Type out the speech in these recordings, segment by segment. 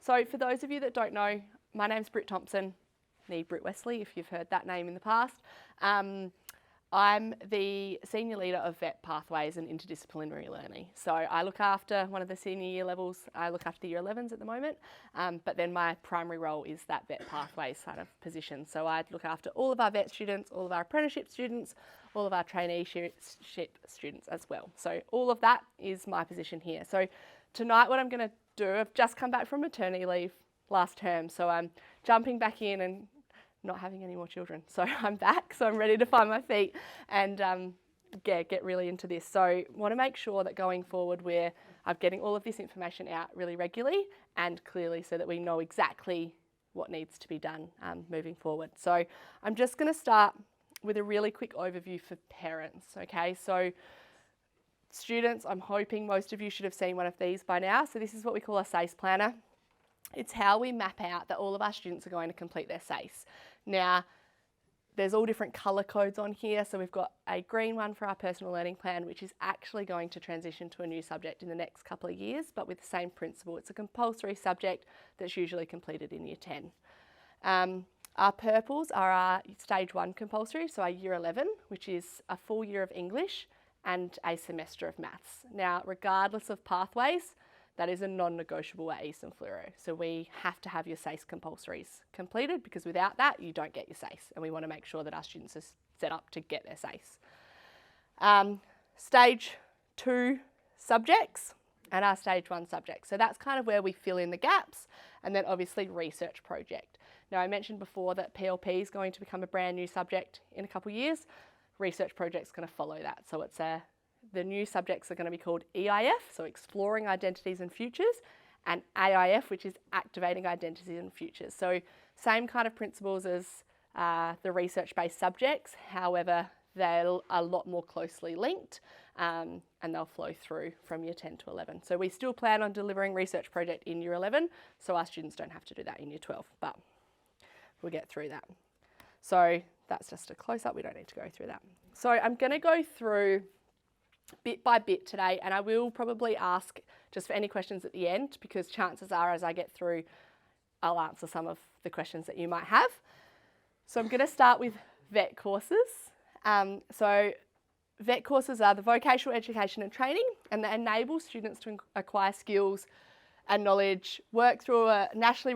So for those of you that don't know, my name's Britt Thompson, nee Britt Wesley, if you've heard that name in the past. I'm the Senior Leader of VET Pathways and Interdisciplinary Learning. So I look after one of the senior year levels. I look after the Year 11s at the moment, but then my primary role is that VET Pathways side of position. So I look after all of our VET students, all of our apprenticeship students, all of our traineeship students as well. So all of that is my position here. So tonight what I'm going to do, I've just come back from maternity leave last term, so I'm jumping back in and not having any more children. So I'm back, so I'm ready to find my feet and get really into this. So want to make sure that going forward I'm getting all of this information out really regularly and clearly so that we know exactly what needs to be done moving forward. So I'm just going to start with a really quick overview for parents, okay? So students, I'm hoping most of you should have seen one of these by now. So this is what we call a SACE planner. It's how we map out that all of our students are going to complete their SACE. Now, there's all different colour codes on here. So we've got a green one for our personal learning plan, which is actually going to transition to a new subject in the next couple of years, but with the same principle. It's a compulsory subject that's usually completed in year 10. Our purples are our stage 1 compulsory, so our year 11, which is a full year of English and a semester of maths. Now, regardless of pathways, that is a non-negotiable at Eastern Fluoro. So we have to have your SACE compulsories completed because without that, you don't get your SACE. And we want to make sure that our students are set up to get their SACE. Stage 2 subjects and our stage 1 subjects. So that's kind of where we fill in the gaps, and then obviously research project. Now I mentioned before that PLP is going to become a brand new subject in a couple of years. Research project is going to follow that. So the new subjects are going to be called EIF, so Exploring Identities and Futures, and AIF, which is Activating Identities and Futures. So same kind of principles as the research-based subjects, however, they're a lot more closely linked and they'll flow through from year 10 to 11. So we still plan on delivering research project in year 11, so our students don't have to do that in year 12, but we'll get through that. So that's just a close-up, we don't need to go through that. So I'm going to go through bit by bit today, and I will probably ask just for any questions at the end, because chances are as I get through, I'll answer some of the questions that you might have. So I'm going to start with VET courses. So VET courses are the vocational education and training, and they enable students to acquire skills and knowledge, work through a nationally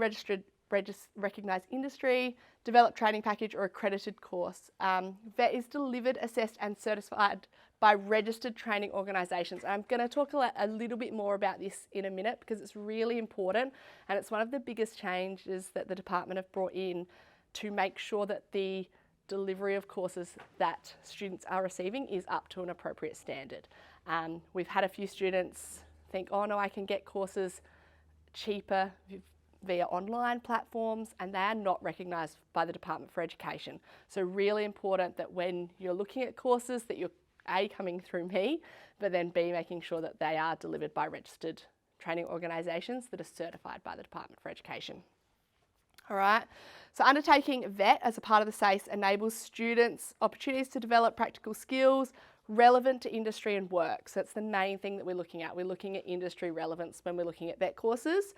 recognised industry, develop training package or accredited course. VET is delivered, assessed and certified by registered training organisations. I'm going to talk a little bit more about this in a minute because it's really important, and it's one of the biggest changes that the department have brought in to make sure that the delivery of courses that students are receiving is up to an appropriate standard. We've had a few students think, oh no, I can get courses cheaper via online platforms, and they are not recognised by the Department for Education. So really important that when you're looking at courses that you're A, coming through me, but then B, making sure that they are delivered by registered training organisations that are certified by the Department for Education. All right, so undertaking VET as a part of the SACE enables students opportunities to develop practical skills relevant to industry and work. So that's the main thing that we're looking at. We're looking at industry relevance when we're looking at VET courses.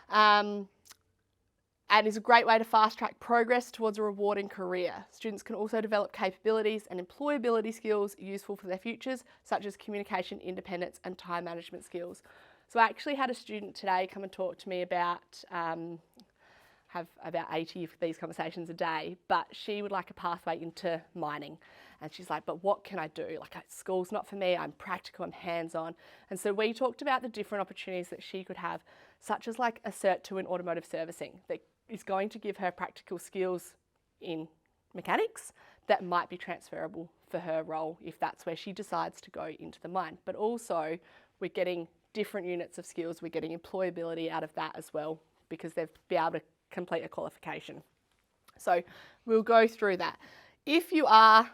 And is a great way to fast track progress towards a rewarding career. Students can also develop capabilities and employability skills useful for their futures, such as communication, independence and time management skills. So I actually had a student today come and talk to me about, have about 80 of these conversations a day, but she would like a pathway into mining. And she's like, but what can I do? Like, school's not for me, I'm practical, I'm hands-on. And so we talked about the different opportunities that she could have, such as like a Cert 2 in automotive servicing that is going to give her practical skills in mechanics that might be transferable for her role if that's where she decides to go into the mine. But also we're getting different units of skills, we're getting employability out of that as well, because they've been able to complete a qualification. So we'll go through that. If you are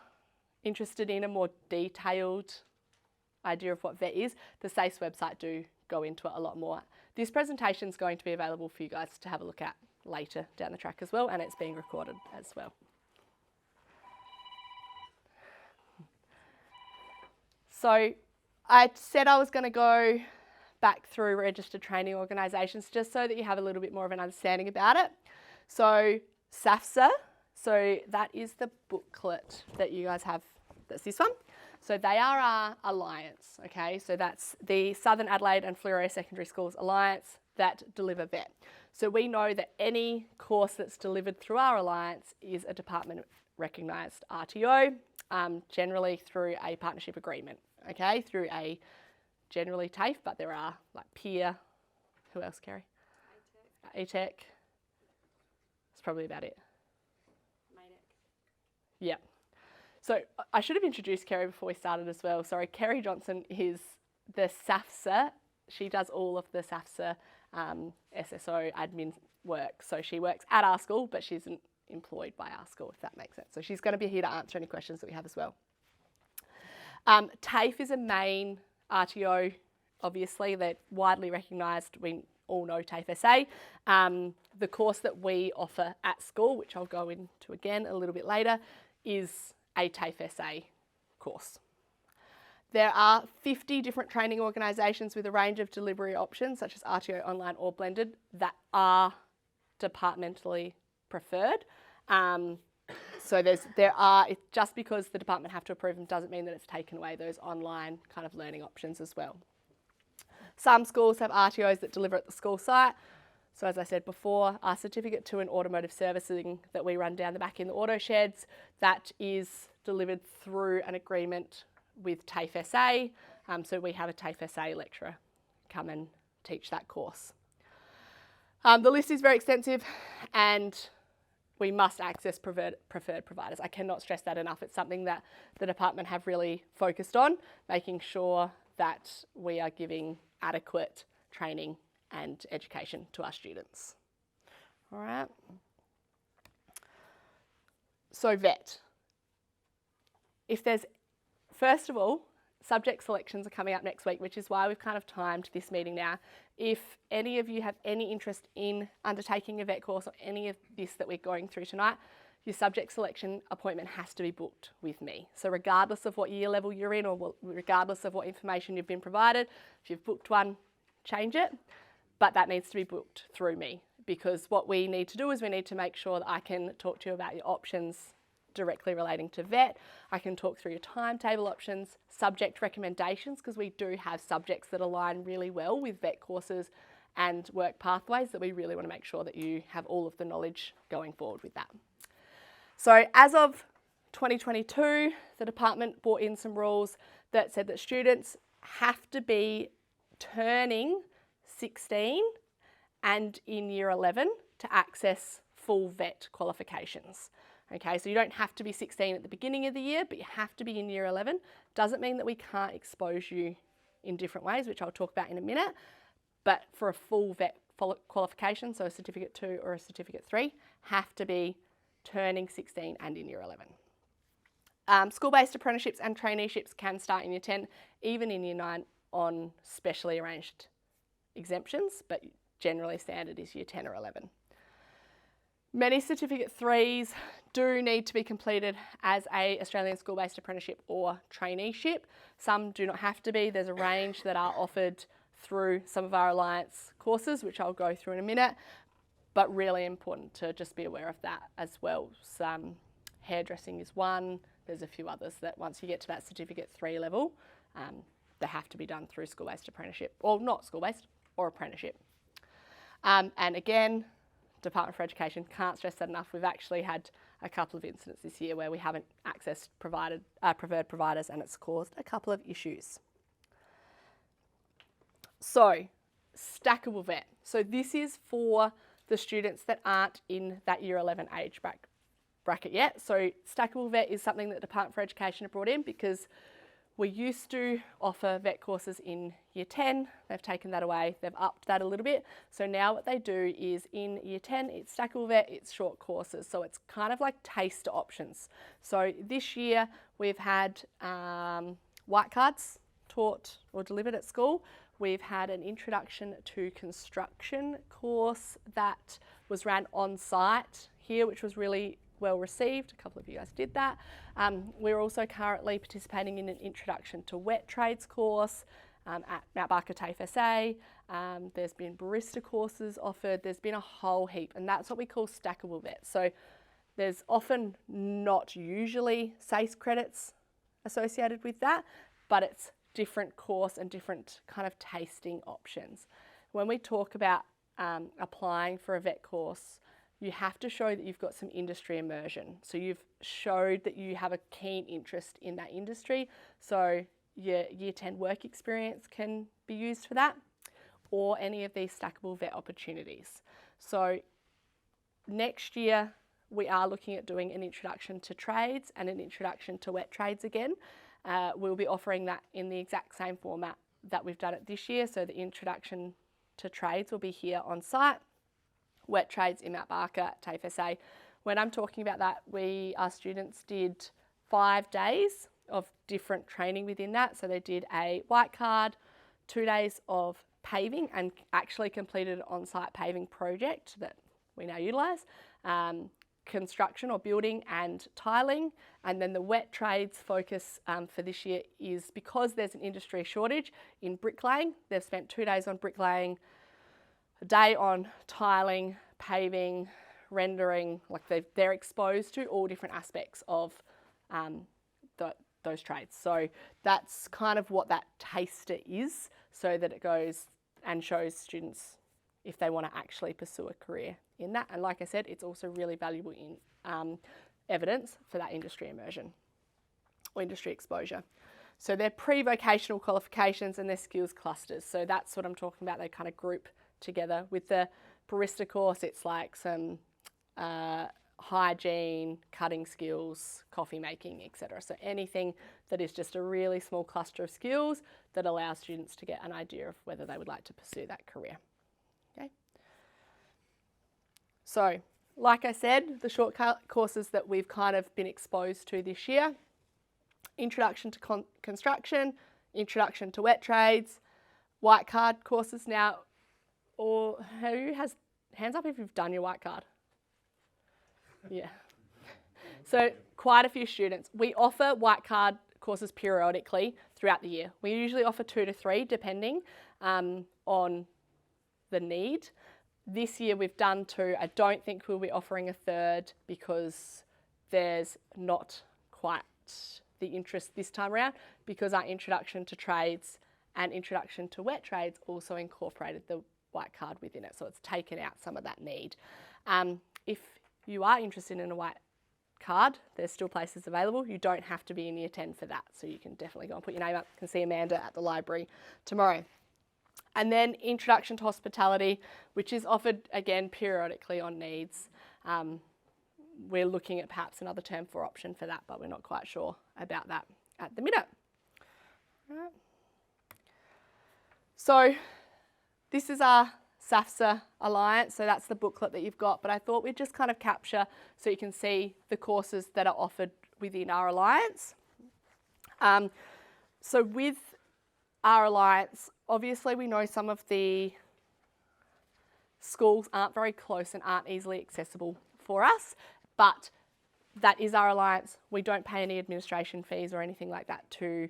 interested in a more detailed idea of what VET is, the SACE website do go into it a lot more. This presentation is going to be available for you guys to have a look at later down the track as well, and it's being recorded as well. So I said I was going to go back through registered training organisations just so that you have a little bit more of an understanding about it. So SAFSA, so that is the booklet that you guys have, that's this one. So they are our alliance, okay? So that's the Southern Adelaide and Fleurieu Secondary Schools Alliance that deliver VET. So we know that any course that's delivered through our alliance is a department recognised RTO, generally through a partnership agreement, okay? Through a generally TAFE, but there are like peer, who else, Kerry? ATEC. That's probably about it. Yeah. So I should have introduced Kerry before we started as well. Sorry, Kerry Johnson is the SAFSA. She does all of the SAFSA SSO admin work. So she works at our school, but she isn't employed by our school, if that makes sense. So she's going to be here to answer any questions that we have as well. TAFE is a main RTO, obviously. They're widely recognised. We all know TAFE SA. The course that we offer at school, which I'll go into again a little bit later, is a TAFE SA course. There are 50 different training organisations with a range of delivery options, such as RTO, online or blended, that are departmentally preferred. So just because the department have to approve them doesn't mean that it's taken away those online kind of learning options as well. Some schools have RTOs that deliver at the school site. So as I said before, our certificate to an automotive servicing that we run down the back in the auto sheds, that is delivered through an agreement with TAFE SA. So we have a TAFE SA lecturer come and teach that course. The list is very extensive and we must access preferred providers. I cannot stress that enough. It's something that the department have really focused on, making sure that we are giving adequate training and education to our students. All right. So VET. First of all, subject selections are coming up next week, which is why we've kind of timed this meeting now. If any of you have any interest in undertaking a VET course or any of this that we're going through tonight, your subject selection appointment has to be booked with me. So regardless of what year level you're in or regardless of what information you've been provided, if you've booked one, change it. But that needs to be booked through me, because what we need to do is we need to make sure that I can talk to you about your options directly relating to VET. I can talk through your timetable options, subject recommendations, because we do have subjects that align really well with VET courses and work pathways that we really want to make sure that you have all of the knowledge going forward with that. So as of 2022, the department brought in some rules that said that students have to be turning 16 and in year 11 to access full VET qualifications. Okay, so you don't have to be 16 at the beginning of the year, but you have to be in year 11. Doesn't mean that we can't expose you in different ways, which I'll talk about in a minute, but for a full VET qualification, so a Certificate 2 or a Certificate 3, have to be turning 16 and in year 11. School-based apprenticeships and traineeships can start in year 10, even in year 9 on specially arranged exemptions, but generally standard is year 10 or 11. Many Certificate 3s do need to be completed as a Australian school-based apprenticeship or traineeship. Some do not have to be. There's a range that are offered through some of our Alliance courses, which I'll go through in a minute, but really important to just be aware of that as well. Hairdressing is one. There's a few others that once you get to that Certificate 3 level, they have to be done through school-based apprenticeship, or not school-based, or apprenticeship. And again, Department for Education, can't stress that enough. We've actually had a couple of incidents this year where we haven't accessed preferred providers and it's caused a couple of issues. So, stackable VET. So this is for the students that aren't in that year 11 age bracket yet. So stackable VET is something that Department for Education have brought in because we used to offer VET courses in year 10, they've taken that away, they've upped that a little bit. So now what they do is in year 10, it's stackable VET, it's short courses. So it's kind of like taster options. So this year we've had white cards taught or delivered at school. We've had an introduction to construction course that was ran on site here, which was really well received. A couple of you guys did that. We're also currently participating in an introduction to wet trades course. at Mount Barker TAFE SA. There's been barista courses offered. There's been a whole heap, and that's what we call stackable vet. So there's often not usually SACE credits associated with that, but it's different course and different kind of tasting options. When we talk about applying for a vet course, you have to show that you've got some industry immersion. So you've showed that you have a keen interest in that industry. So your Year 10 work experience can be used for that, or any of these stackable vet opportunities. So next year, we are looking at doing an introduction to trades and an introduction to wet trades again. We'll be offering that in the exact same format that we've done it this year. So the introduction to trades will be here on site, wet trades in Mount Barker, TAFE SA. When I'm talking about that, our students did 5 days of different training within that. So they did a white card, 2 days of paving, and actually completed an on-site paving project that we now utilise. Construction or building and tiling, and then the wet trades focus for this year is because there's an industry shortage in bricklaying. They've spent 2 days on bricklaying, a day on tiling, paving, rendering. Like they're exposed to all different aspects of those trades. So that's kind of what that taster is, so that it goes and shows students if they want to actually pursue a career in that. And like I said, it's also really valuable in evidence for that industry immersion or industry exposure. So they're pre-vocational qualifications and they're skills clusters. So that's what I'm talking about. They kind of group together. With the barista course, it's like some hygiene, cutting skills, coffee making, etc. So anything that is just a really small cluster of skills that allows students to get an idea of whether they would like to pursue that career. Okay. So, like I said, the short courses that we've kind of been exposed to this year: introduction to construction, introduction to wet trades, white card courses. Now, or who has hands up if you've done your white card? Yeah. So quite a few students. We offer white card courses periodically throughout the year. We usually offer 2 to 3 depending on the need. This year we've done 2. I don't think we'll be offering a third because there's not quite the interest this time around, because our introduction to trades and introduction to wet trades also incorporated the white card within it. So it's taken out some of that need. If you are interested in a white card, there's still places available. You don't have to be in Year 10 for that. So you can definitely go and put your name up. You can see Amanda at the library tomorrow. And then introduction to hospitality, which is offered again periodically on needs. We're looking at perhaps another term 4 option for that, but we're not quite sure about that at the minute. Right. So this is our SAFSA Alliance, so that's the booklet that you've got, but I thought we'd just kind of capture so you can see the courses that are offered within our Alliance. So with our Alliance, obviously we know some of the schools aren't very close and aren't easily accessible for us, but that is our Alliance. We don't pay any administration fees or anything like that to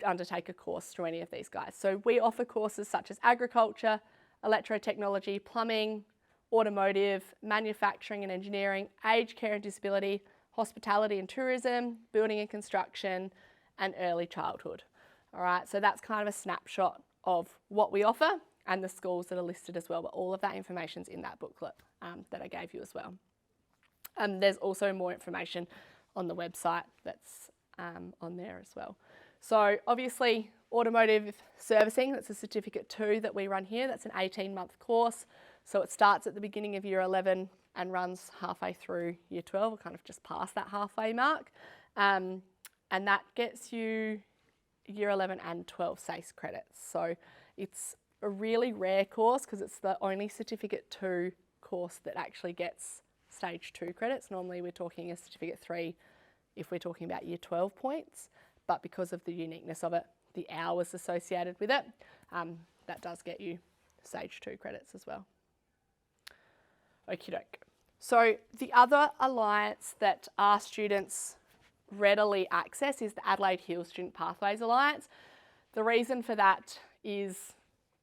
undertake a course through any of these guys. So we offer courses such as agriculture, electrotechnology, plumbing, automotive, manufacturing and engineering, aged care and disability, hospitality and tourism, building and construction, and early childhood. All right, so that's kind of a snapshot of what we offer and the schools that are listed as well, but all of that information's in that booklet that I gave you as well. There's also more information on the website that's on there as well. So obviously automotive servicing, that's a Certificate 2 that we run here. That's an 18-month course. So it starts at the beginning of Year 11 and runs halfway through Year 12, or kind of just past that halfway mark. And that gets you Year 11 and 12 SACE credits. So it's a really rare course because it's the only Certificate 2 course that actually gets Stage 2 credits. Normally we're talking a Certificate 3 if we're talking about Year 12 points. But because of the uniqueness of it, the hours associated with it, that does get you Stage 2 credits as well. Okie doke. So the other alliance that our students readily access is the Adelaide Hills Student Pathways Alliance. The reason for that is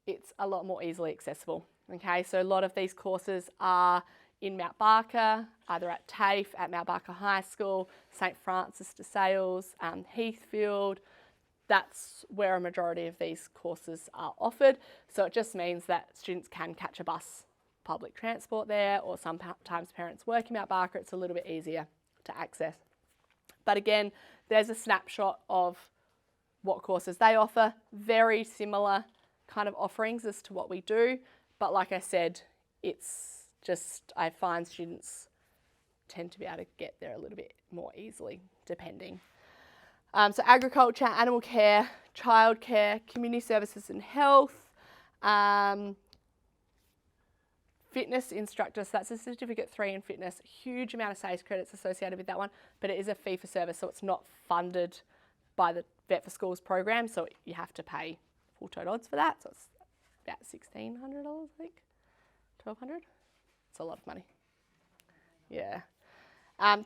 it's a lot more easily accessible. Okay, so a lot of these courses are in Mount Barker, either at TAFE, at Mount Barker High School, St Francis de Sales, Heathfield. That's where a majority of these courses are offered. So it just means that students can catch a bus, public transport there, or sometimes parents work in Mount Barker. It's a little bit easier to access. But again, there's a snapshot of what courses they offer. Very similar kind of offerings as to what we do. But like I said, it's just, I find students tend to be able to get there a little bit more easily, depending. So agriculture, animal care, childcare, community services and health, fitness instructor, so that's a certificate 3 in fitness, huge amount of SACE credits associated with that one, but it is a fee for service, so it's not funded by the Vet for Schools program, so you have to pay full total odds for that, so it's about $1,600, I think, $1,200. It's a lot of money. Yeah.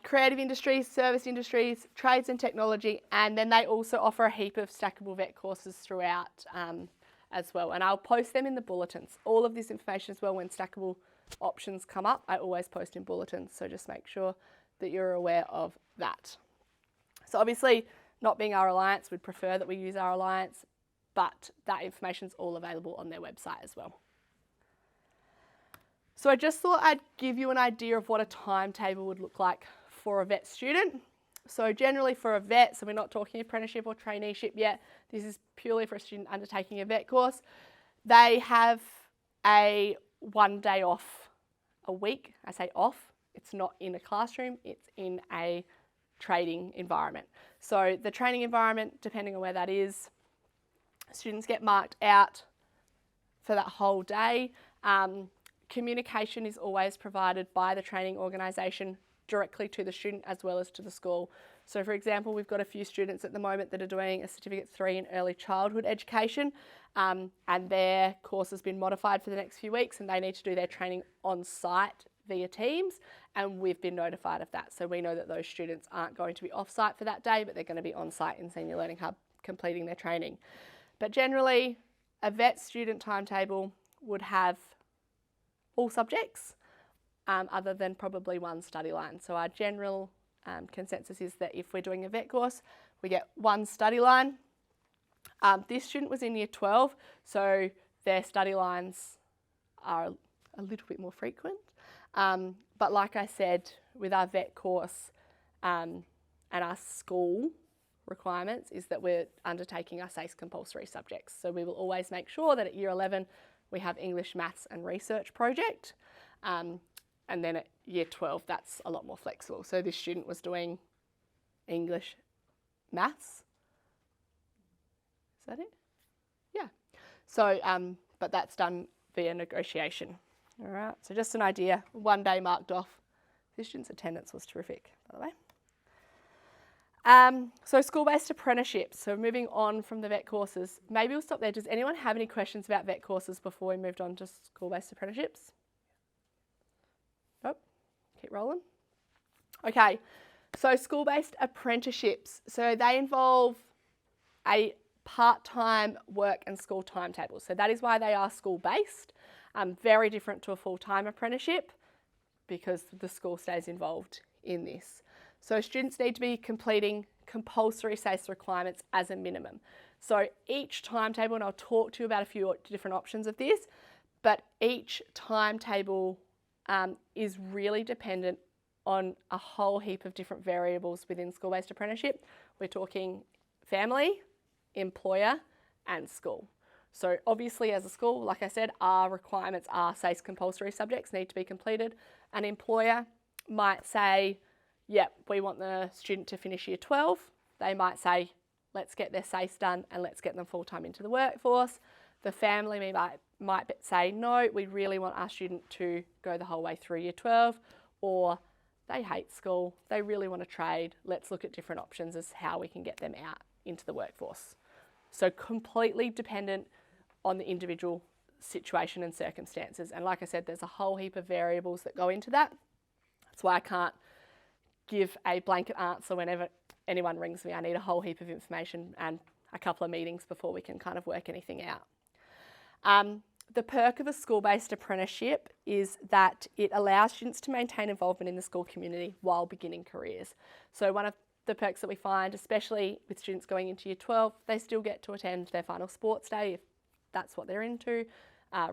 Creative industries, service industries, trades and technology, and then they also offer a heap of stackable vet courses throughout as well. And I'll post them in the bulletins. All of this information as well, when stackable options come up, I always post in bulletins. So just make sure that you're aware of that. So obviously, not being our alliance, we'd prefer that we use our alliance, but that information is all available on their website as well. So I just thought I'd give you an idea of what a timetable would look like for a vet student. So generally for a vet, so we're not talking apprenticeship or traineeship yet, this is purely for a student undertaking a vet course, they have a 1 day off a week. I say off, it's not in a classroom, it's in a trading environment. So the training environment, depending on where that is, students get marked out for that whole day. Communication is always provided by the training organisation directly to the student as well as to the school. So for example, we've got a few students at the moment that are doing a certificate 3 in early childhood education, and their course has been modified for the next few weeks and they need to do their training on site via Teams, and we've been notified of that. So we know that those students aren't going to be off site for that day, but they're going to be on site in Senior Learning Hub completing their training. But generally, a vet student timetable would have all subjects, other than probably one study line. So our general consensus is that if we're doing a vet course, we get one study line. This student was in year 12, so their study lines are a little bit more frequent. But like I said, with our vet course and our school requirements is that we're undertaking our SACE compulsory subjects. So we will always make sure that at year 11, we have English, Maths and Research project. And then at year 12, that's a lot more flexible. So this student was doing English, Maths. Is that it? Yeah. So, but that's done via negotiation. All right, so just an idea, 1 day marked off. This student's attendance was terrific, by the way. So school-based apprenticeships, so moving on from the vet courses. Maybe we'll stop there. Does anyone have any questions about vet courses before we moved on to school-based apprenticeships? Nope, keep rolling. Okay, so school-based apprenticeships. So they involve a part-time work and school timetable. So that is why they are school-based. Very different to a full-time apprenticeship because the school stays involved in this. So students need to be completing compulsory SACE requirements as a minimum. So each timetable, and I'll talk to you about a few different options of this, but each timetable is really dependent on a whole heap of different variables within school-based apprenticeship. We're talking family, employer, and school. So obviously as a school, like I said, our requirements are SACE compulsory subjects need to be completed. An employer might say, yep, we want the student to finish year 12. They might say, let's get their SACE done and let's get them full-time into the workforce. The family might say, no, we really want our student to go the whole way through year 12, or they hate school, they really want to trade, let's look at different options as how we can get them out into the workforce. So completely dependent on the individual situation and circumstances. And like I said, there's a whole heap of variables that go into that. That's why I can't give a blanket answer whenever anyone rings me. I need a whole heap of information and a couple of meetings before we can kind of work anything out. The perk of a school-based apprenticeship is that it allows students to maintain involvement in the school community while beginning careers. So one of the perks that we find, especially with students going into year 12, they still get to attend their final sports day if that's what they're into,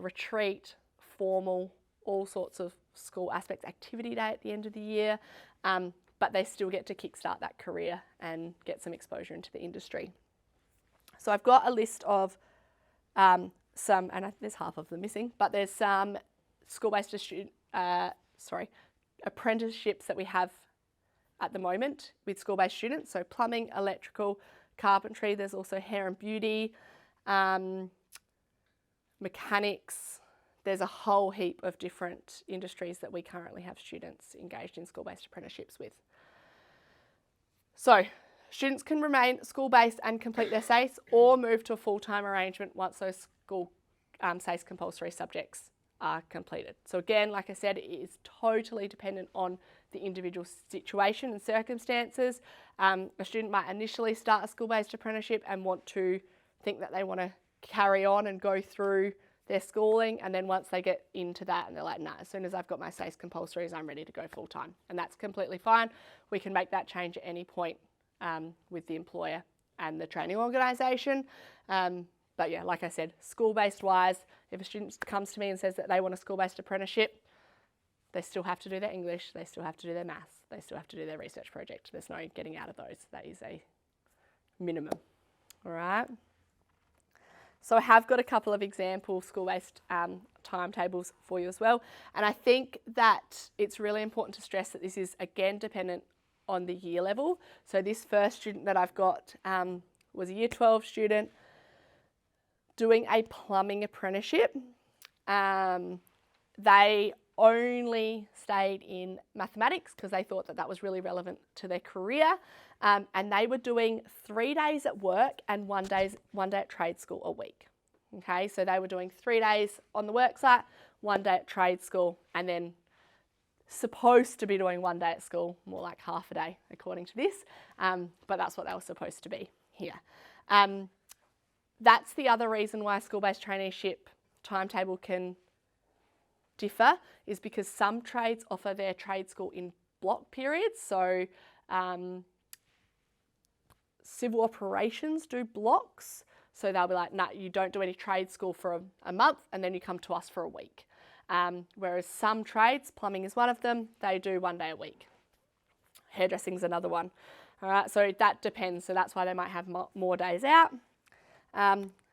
retreat, formal, all sorts of school aspects, activity day at the end of the year, but they still get to kickstart that career and get some exposure into the industry. So I've got a list of some, and there's half of them missing, but there's some school-based apprenticeships that we have at the moment with school-based students. So plumbing, electrical, carpentry, there's also hair and beauty, mechanics. There's a whole heap of different industries that we currently have students engaged in school-based apprenticeships with. So students can remain school-based and complete their SACE or move to a full-time arrangement once those school SACE compulsory subjects are completed. So again, like I said, it is totally dependent on the individual situation and circumstances. A student might initially start a school-based apprenticeship and think that they want to carry on and go through their schooling, and then once they get into that and they're like, nah, as soon as I've got my SACE compulsories, I'm ready to go full-time. And that's completely fine. We can make that change at any point with the employer and the training organisation. But yeah, like I said, school-based wise, if a student comes to me and says that they want a school-based apprenticeship, they still have to do their English, they still have to do their maths, they still have to do their research project. There's no getting out of those. That is a minimum. All right. So I have got a couple of example school-based timetables for you as well. And I think that it's really important to stress that this is, again, dependent on the year level. So this first student that I've got was a year 12 student doing a plumbing apprenticeship. They only stayed in mathematics because they thought that that was really relevant to their career. And they were doing 3 days at work and one day at trade school a week. Okay, so they were doing 3 days on the work site, 1 day at trade school, and then supposed to be doing 1 day at school, more like half a day according to this, but that's what they were supposed to be here. That's the other reason why a school-based traineeship timetable can differ, is because some trades offer their trade school in block periods. So civil operations do blocks. So they'll be like, nah, you don't do any trade school for a month and then you come to us for a week. Whereas some trades, plumbing is one of them, they do 1 day a week. Hairdressing is another one. All right, so that depends. So that's why they might have more days out.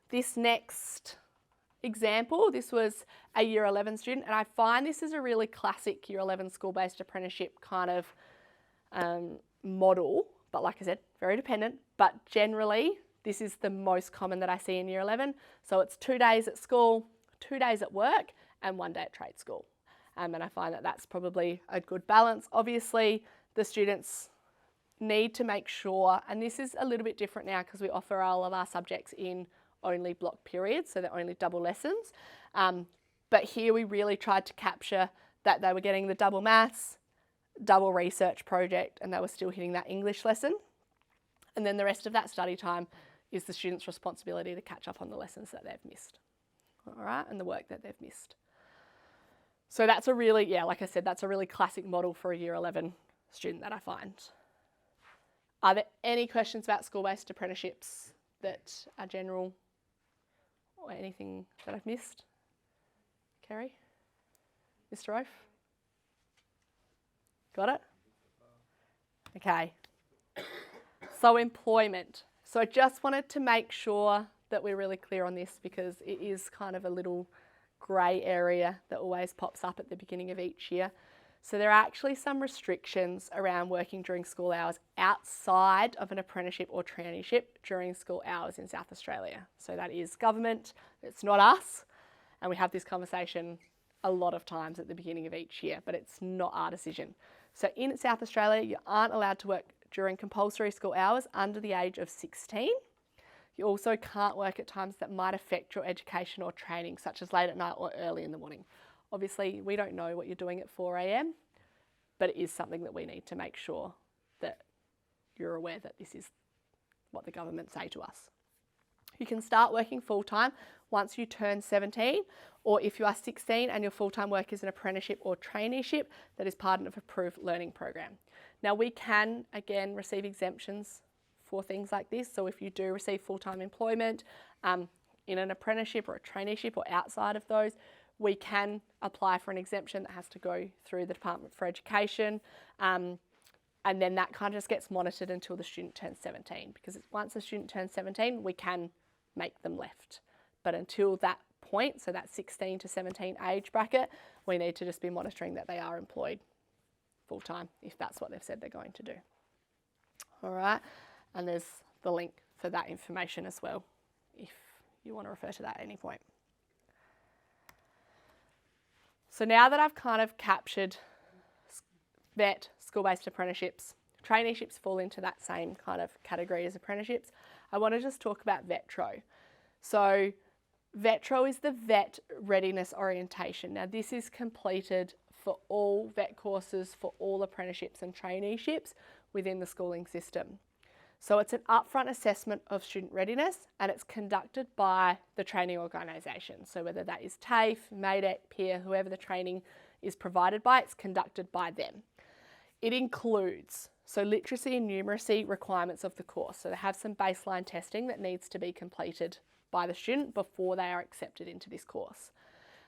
This next example, this was a year 11 student, and I find this is a really classic year 11 school-based apprenticeship kind of model, but like I said, very dependent, but generally this is the most common that I see in year 11. So it's 2 days at school, 2 days at work, and 1 day at trade school. And I find that that's probably a good balance. Obviously, the students need to make sure, and this is a little bit different now because we offer all of our subjects in only block periods, so they're only double lessons. But here we really tried to capture that they were getting the double maths, double research project, and they were still hitting that English lesson. And then the rest of that study time is the student's responsibility to catch up on the lessons that they've missed. All right, and the work that they've missed. So that's a really, yeah, like I said, that's a really classic model for a year 11 student that I find. Are there any questions about school-based apprenticeships that are general or anything that I've missed? Kerry? Mr. Oaf? Got it? Okay. So employment. So I just wanted to make sure that we're really clear on this because it is kind of a little grey area that always pops up at the beginning of each year. So there are actually some restrictions around working during school hours outside of an apprenticeship or traineeship during school hours in South Australia. So that is government, it's not us, and we have this conversation a lot of times at the beginning of each year, but it's not our decision. So in South Australia, you aren't allowed to work during compulsory school hours under the age of 16. You also can't work at times that might affect your education or training, such as late at night or early in the morning. Obviously, we don't know what you're doing at 4 a.m, but it is something that we need to make sure that you're aware that this is what the government say to us. You can start working full-time once you turn 17, or if you are 16 and your full-time work is an apprenticeship or traineeship that is part of an approved learning program. Now we can, again, receive exemptions for things like this. So if you do receive full-time employment in an apprenticeship or a traineeship or outside of those, we can apply for an exemption that has to go through the Department for Education. And then that kind of just gets monitored until the student turns 17, because once the student turns 17, we can make them left. But until that point, so that 16 to 17 age bracket, we need to just be monitoring that they are employed full-time if that's what they've said they're going to do. All right, and there's the link for that information as well if you want to refer to that at any point. So now that I've kind of captured vet, school-based apprenticeships, traineeships fall into that same kind of category as apprenticeships, I want to just talk about VETRO. So VETRO is the vet readiness orientation. Now this is completed for all vet courses, for all apprenticeships and traineeships within the schooling system. So it's an upfront assessment of student readiness, and it's conducted by the training organisation. So whether that is TAFE, MADEC, PEER, whoever the training is provided by, it's conducted by them. It includes literacy and numeracy requirements of the course. So they have some baseline testing that needs to be completed by the student before they are accepted into this course.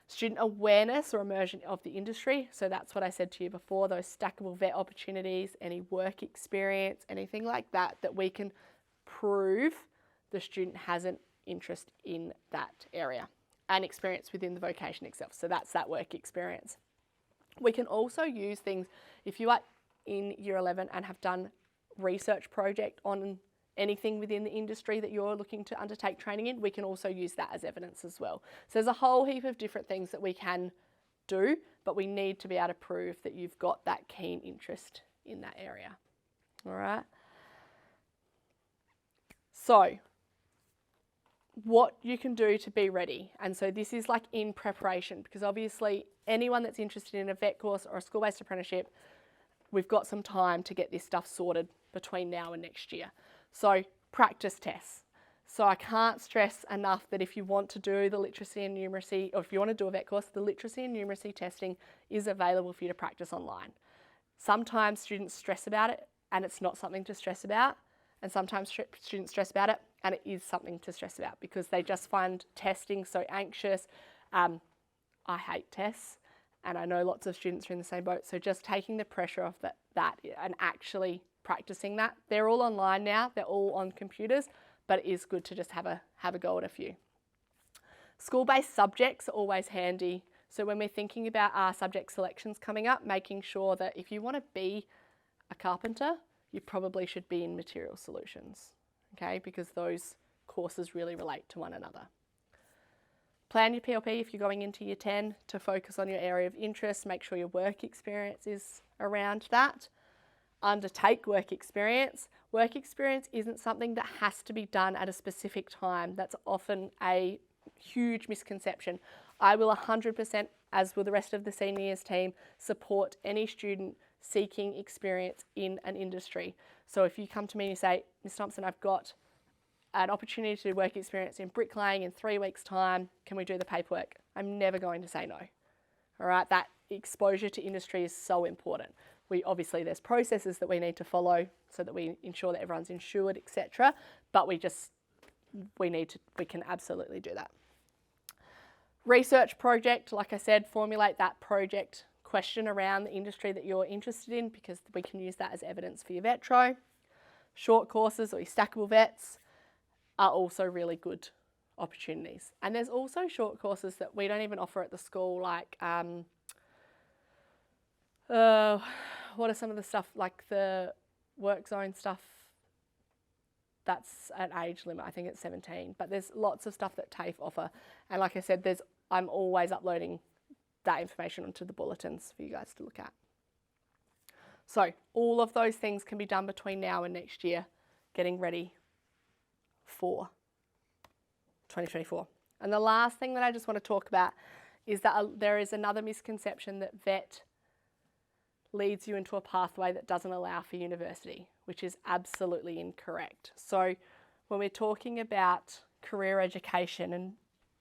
Student awareness or immersion of the industry. So that's what I said to you before, those stackable vet opportunities, any work experience, anything like that, that we can prove the student has an interest in that area and experience within the vocation itself. So that's that work experience. We can also use things, if you are in Year 11 and have done research project on anything within the industry that you're looking to undertake training in, we can also use that as evidence as well. So there's a whole heap of different things that we can do, but we need to be able to prove that you've got that keen interest in that area. All right. So what you can do to be ready. And so this is like in preparation, because obviously anyone that's interested in a vet course or a school-based apprenticeship, we've got some time to get this stuff sorted between now and next year. So practice tests. So I can't stress enough that if you want to do the literacy and numeracy, or if you want to do a vet course, the literacy and numeracy testing is available for you to practice online. Sometimes students stress about it and it's not something to stress about. And sometimes students stress about it and it is something to stress about because they just find testing so anxious. I hate tests, and I know lots of students are in the same boat. So just taking the pressure off that and actually practicing that. They're all online now, they're all on computers, but it is good to just have a go at a few. School-based subjects are always handy. So when we're thinking about our subject selections coming up, making sure that if you want to be a carpenter, you probably should be in material solutions, okay? Because those courses really relate to one another. Plan your PLP if you're going into Year 10 to focus on your area of interest. Make sure your work experience is around that. Undertake work experience. Work experience isn't something that has to be done at a specific time. That's often a huge misconception. I will 100%, as will the rest of the senior years team, support any student seeking experience in an industry. So if you come to me and you say, Ms. Thompson, I've got an opportunity to do work experience in bricklaying in 3 weeks' time, can we do the paperwork? I'm never going to say no. All right, that exposure to industry is so important. Obviously there's processes that we need to follow so that we ensure that everyone's insured, etc. But we can absolutely do that. Research project, like I said, formulate that project question around the industry that you're interested in, because we can use that as evidence for your VETRO. Short courses or your stackable vets are also really good opportunities. And there's also short courses that we don't even offer at the school, like what are some of the stuff, like the work zone stuff, that's an age limit, I think it's 17, but there's lots of stuff that TAFE offer. And like I said, I'm always uploading that information onto the bulletins for you guys to look at. So all of those things can be done between now and next year, getting ready for 2024. And the last thing that I just want to talk about is that there is another misconception that vet leads you into a pathway that doesn't allow for university, which is absolutely incorrect. So when we're talking about career education and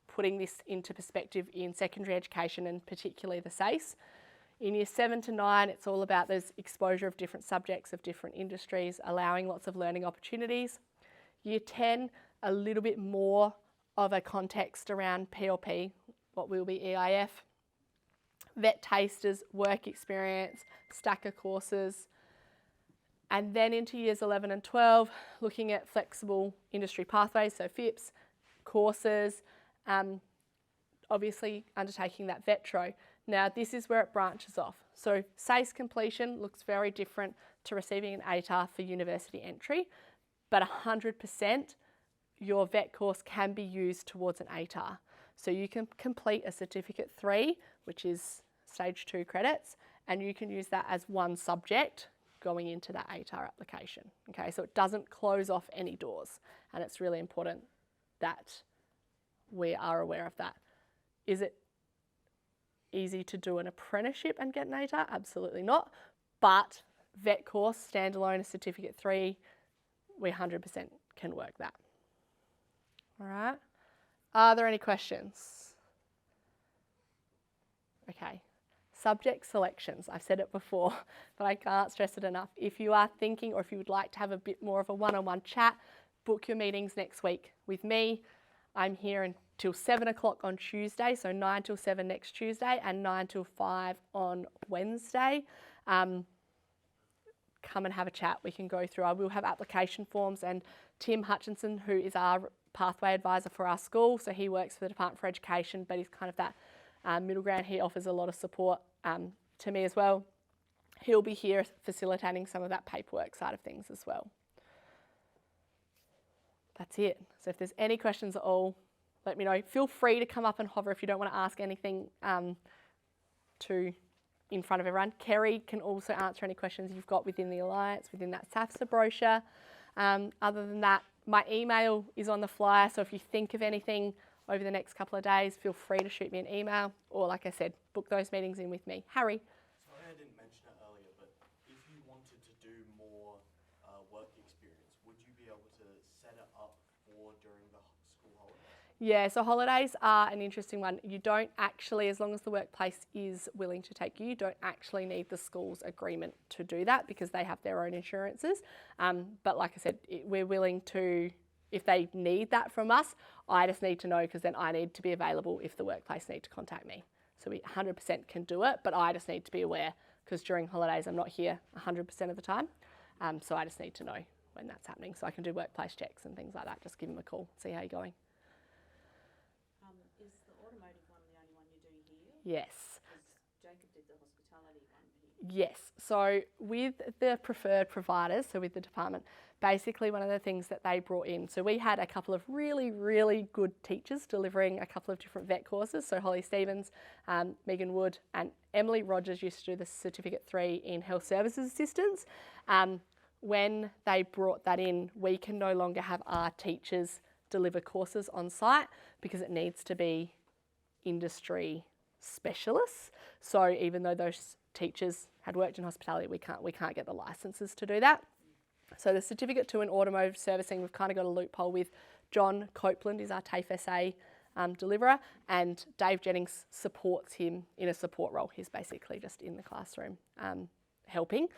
putting this into perspective in secondary education and particularly the SACE. In year 7 to 9, it's all about those exposure of different subjects of different industries, allowing lots of learning opportunities. Year 10, a little bit more of a context around PLP, what will be EIF, vet tasters, work experience, stack of courses, and then into years 11 and 12, looking at flexible industry pathways, so FIPS, courses, obviously undertaking that VETRO. Now this is where it branches off. So SACE completion looks very different to receiving an ATAR for university entry, but 100% your vet course can be used towards an ATAR. So you can complete a Certificate 3, which is stage 2 credits, and you can use that as one subject going into that ATAR application. Okay, so it doesn't close off any doors, and it's really important that we are aware of that. Is it easy to do an apprenticeship and get an ATAR? Absolutely not, but vet course, standalone, a Certificate 3, we 100% can work that. All right, are there any questions? Okay. Subject selections, I've said it before, but I can't stress it enough. If you are thinking or if you would like to have a bit more of a one-on-one chat, book your meetings next week with me. I'm here until 7 o'clock on Tuesday, so 9 till 7 next Tuesday and 9 till 5 on Wednesday. Come and have a chat. We can go through. I will have application forms, and Tim Hutchinson, who is our pathway advisor for our school, so he works for the Department for Education, but he's kind of that middle ground. He offers a lot of support to me as well. He'll be here facilitating some of that paperwork side of things as well. That's it. So if there's any questions at all, let me know. Feel free to come up and hover if you don't want to ask anything in front of everyone. Kerry can also answer any questions you've got within the Alliance, within that SAFSA brochure. Other than that, my email is on the flyer, so if you think of anything over the next couple of days, feel free to shoot me an email, or like I said, book those meetings in with me. Harry? Sorry I didn't mention it earlier, but if you wanted to do more work experience, would you be able to set it up for during the school holidays? Yeah, so holidays are an interesting one. You don't actually, as long as the workplace is willing to take you, you don't actually need the school's agreement to do that because they have their own insurances. But like I said, we're willing to, if they need that from us, I just need to know because then I need to be available if the workplace need to contact me. So we 100% can do it, but I just need to be aware because during holidays I'm not here 100% of the time. So I just need to know when that's happening so I can do workplace checks and things like that. Just give them a call, see how you're going. Is the automotive one the only one you do here? Yes. Jacob did the hospitality one here. Yes, so with the preferred providers, so with the department, basically one of the things that they brought in, so we had a couple of really, really good teachers delivering a couple of different vet courses, so Holly Stevens, Megan Wood and Emily Rogers used to do the Certificate 3 in Health Services Assistance. When they brought that in, we can no longer have our teachers deliver courses on site because it needs to be industry specialists. So even though those teachers had worked in hospitality, we can't get the licenses to do that. So the Certificate 2 in automotive servicing, we've kind of got a loophole with John Copeland is our TAFE SA deliverer, and Dave Jennings supports him in a support role. He's basically just in the classroom helping.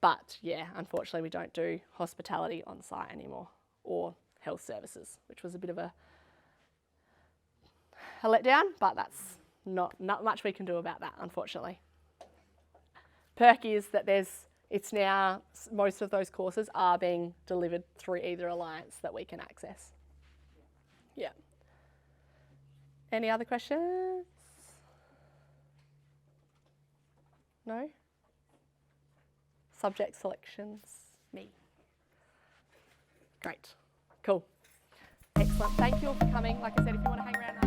But yeah, unfortunately we don't do hospitality on site anymore or health services, which was a bit of a letdown, but that's not much we can do about that, unfortunately. Perk is that it's now, most of those courses are being delivered through either Alliance that we can access. Yeah. Any other questions? No? Subject selections, me. Great. Cool. Excellent. Thank you all for coming. Like I said, if you want to hang around